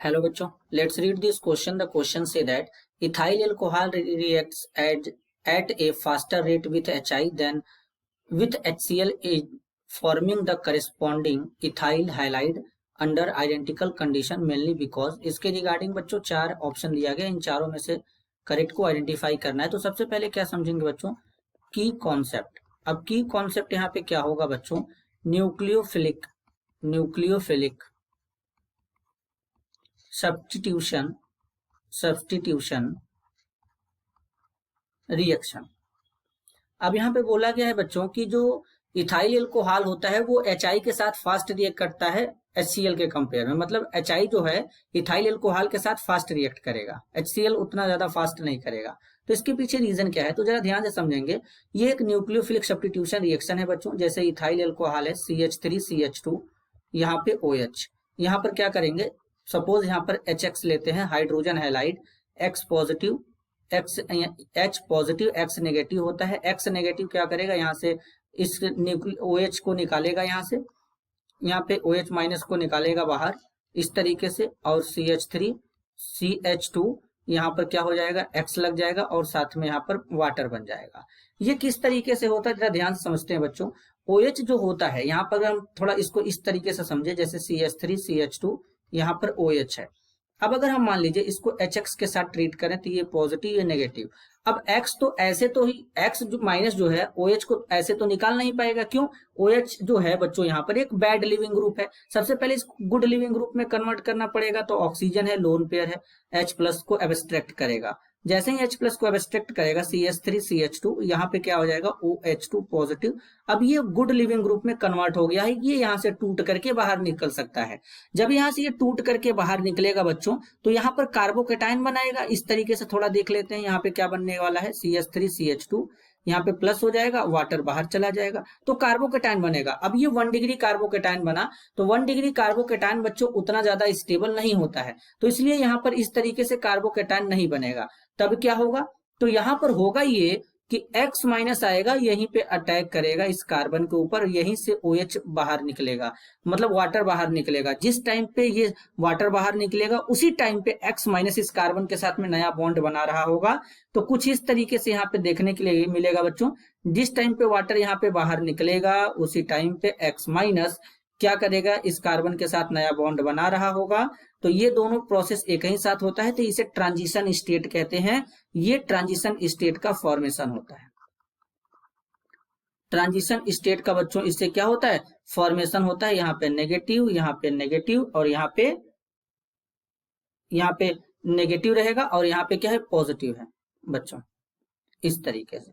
Hello बच्चों, let's read this question. The question say that ethyl alcohol reacts at a faster rate with HI than with HCl, forming the corresponding ethyl halide under identical condition mainly because इसके regarding बच्चों चार option दिया गया, इन चारों में से correct को identify करना है। तो सबसे पहले क्या समझेंगे बच्चों, की कॉन्सेप्ट। अब की कॉन्सेप्ट यहाँ पे क्या होगा बच्चों, न्यूक्लियोफिलिक सब्स्टिट्यूशन रिएक्शन। अब यहाँ पे बोला गया है बच्चों कि जो इथाइल एल्कोहल होता है वो HI के साथ फास्ट रिएक्ट करता है HCl के कंपेयर में। मतलब HI जो है इथाइल एल्कोहल के साथ फास्ट रिएक्ट करेगा, HCl उतना ज्यादा फास्ट नहीं करेगा। तो इसके पीछे रीजन क्या है, तो जरा ध्यान से समझेंगे। ये एक न्यूक्लियोफिलिक सब्स्टिट्यूशन रिएक्शन है बच्चों। जैसे इथाइल एल्कोहल है CH3CH2, यहाँ पे OH, यहाँ पर क्या करेंगे, सपोज यहाँ पर HX लेते हैं, hydrogen halide, H positive X negative होता है। X नेगेटिव क्या करेगा, यहाँ से इस OH को निकालेगा, यहाँ पे OH माइनस को निकालेगा बाहर इस तरीके से, और CH3 CH2 यहाँ पर क्या हो जाएगा, X लग जाएगा और साथ में यहाँ पर वाटर बन जाएगा। ये किस तरीके से होता है जरा ध्यान से समझते हैं बच्चों। OH जो होता है यहाँ पर हम थोड़ा इसको इस तरीके से समझे, जैसे CH3 CH2 यहाँ पर OH है। अब अगर हम मान लीजिए इसको HX के साथ ट्रीट करें तो ये पॉजिटिव ये नेगेटिव। अब X तो ऐसे तो ही X जो माइनस जो है OH को ऐसे तो निकाल नहीं पाएगा, क्यों, OH जो है बच्चों यहाँ पर एक बैड लिविंग ग्रुप है। सबसे पहले इसको गुड लिविंग ग्रुप में कन्वर्ट करना पड़ेगा। तो ऑक्सीजन है, लोन पेयर है, H प्लस को एब्स्ट्रैक्ट करेगा। जैसे ही H प्लस को एब्स्ट्रैक्ट करेगा CH3 CH2, यहाँ पे क्या हो जाएगा OH2 पॉजिटिव। अब ये गुड लिविंग ग्रुप में कन्वर्ट हो गया है, ये यहाँ से टूट करके बाहर निकल सकता है। जब यहाँ से ये टूट करके बाहर निकलेगा बच्चों तो यहाँ पर कार्बोकेटाइन बनाएगा। इस तरीके से थोड़ा देख लेते हैं, यहाँ पे क्या बनने वाला है, CH3 CH2 यहाँ पे प्लस हो जाएगा, वाटर बाहर चला जाएगा तो कार्बोकेटाइन बनेगा। अब ये 1 डिग्री कार्बोकेटाइन बना, तो 1 डिग्री कार्बोकेटाइन बच्चों उतना ज्यादा स्टेबल नहीं होता है, तो इसलिए यहाँ पर इस तरीके से कार्बोकेटाइन नहीं बनेगा। तब क्या होगा, तो यहाँ पर होगा ये कि X माइनस आएगा, यहीं पे अटैक करेगा इस कार्बन के ऊपर, यहीं से OH बाहर निकलेगा, मतलब वाटर बाहर निकलेगा। जिस टाइम पे ये वाटर बाहर निकलेगा उसी टाइम पे X माइनस इस कार्बन के साथ में नया बॉन्ड बना रहा होगा। तो कुछ इस तरीके से यहाँ पे देखने के लिए मिलेगा बच्चों, जिस टाइम पे वाटर यहाँ पे बाहर निकलेगा उसी टाइम पे X माइनस क्या करेगा, इस कार्बन के साथ नया बॉन्ड बना रहा होगा। तो ये दोनों प्रोसेस एक ही साथ होता है, तो इसे ट्रांजिशन स्टेट कहते हैं। ये ट्रांजिशन स्टेट का फॉर्मेशन होता है। ट्रांजिशन स्टेट का बच्चों इससे क्या होता है, फॉर्मेशन होता है। यहाँ पे नेगेटिव और यहाँ पे नेगेटिव रहेगा और यहाँ पे क्या है, पॉजिटिव है बच्चों, इस तरीके से।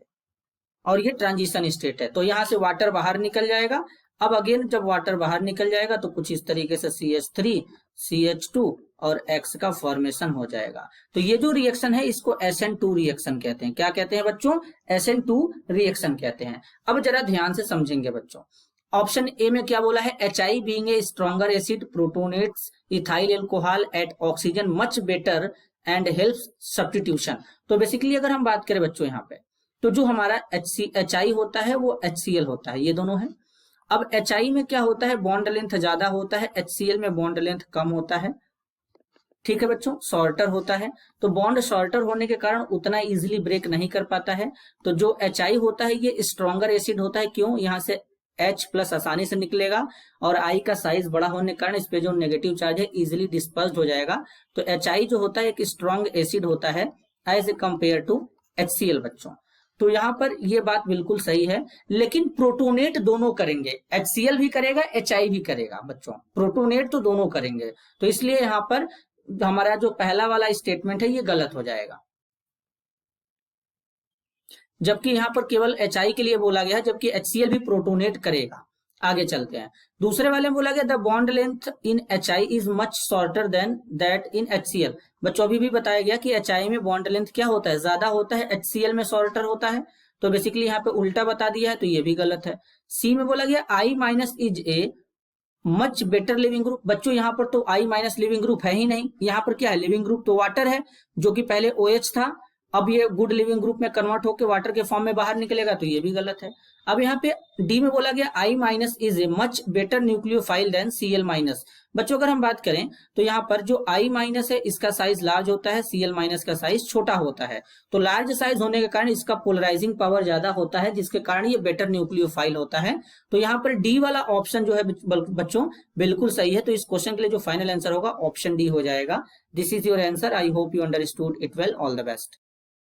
और ये ट्रांजिशन स्टेट है। तो यहाँ से वाटर बाहर निकल जाएगा। अब अगेन जब वाटर बाहर निकल जाएगा तो कुछ इस तरीके से CH3 CH2 और X का फॉर्मेशन हो जाएगा। तो ये जो रिएक्शन है इसको SN2 रिएक्शन कहते हैं। क्या कहते हैं बच्चों, SN2 रिएक्शन कहते हैं। अब जरा ध्यान से समझेंगे बच्चों, ऑप्शन ए में क्या बोला है, HI being a stronger acid protonates ethyl alcohol at oxygen much better and helps substitution. तो बेसिकली अगर हम बात करें बच्चों यहाँ पे, तो जो हमारा HI होता है वो HCl होता है, ये दोनों है। अब HI में क्या होता है, बॉन्ड लेंथ ज्यादा होता है, HCl में बॉन्ड लेंथ कम होता है। ठीक है बच्चों, शॉर्टर होता है। तो बॉन्ड शॉर्टर होने के कारण उतना इजीली ब्रेक नहीं कर पाता है। तो जो HI होता है ये स्ट्रॉन्गर एसिड होता है, क्यों, यहाँ से H प्लस आसानी से निकलेगा और I का साइज बड़ा होने के कारण इस पे जो नेगेटिव चार्ज है इजिली डिस्पर्स्ड हो जाएगा। तो HI जो होता है एक स्ट्रॉन्ग एसिड होता है as a compare to HCl बच्चों। तो यहाँ पर ये बात बिल्कुल सही है, लेकिन प्रोटोनेट दोनों करेंगे, HCl भी करेगा HI भी करेगा बच्चों, प्रोटोनेट तो दोनों करेंगे। तो इसलिए यहाँ पर हमारा जो पहला वाला स्टेटमेंट है ये गलत हो जाएगा, जबकि यहाँ पर केवल HI के लिए बोला गया है, जबकि HCl भी प्रोटोनेट करेगा। आगे चलते हैं, दूसरे वाले में बोला गया the bond length in HI is much shorter than that in HCl। बच्चों अभी भी बताया गया कि HI में बॉन्ड लेंथ क्या होता है, ज्यादा होता है, HCl में शॉर्टर होता है। तो बेसिकली यहाँ पे उल्टा बता दिया है, तो ये भी गलत है। सी में बोला गया I minus is a much better leaving group. बच्चों यहाँ पर तो I माइनस लिविंग ग्रुप है ही नहीं, यहाँ पर क्या है, लिविंग ग्रुप तो वाटर है जो कि पहले OH था, अब ये गुड लिविंग ग्रुप में कन्वर्ट होकर वाटर के फॉर्म में बाहर निकलेगा, तो ये भी गलत है। अब यहाँ पे डी में बोला गया I minus is a much better nucleophile than Cl minus. बच्चों अगर हम बात करें तो यहाँ पर जो I माइनस है इसका साइज लार्ज होता है, Cl माइनस का साइज छोटा होता है। तो लार्ज साइज होने के कारण इसका पोलराइजिंग पावर ज्यादा होता है, जिसके कारण ये बेटर न्यूक्लियोफाइल होता है। तो यहाँ पर डी वाला ऑप्शन जो है बच्चों बिल्कुल सही है। तो इस क्वेश्चन के लिए जो फाइनल आंसर होगा ऑप्शन डी हो जाएगा। This is your answer. I hope you understood it well. All the best.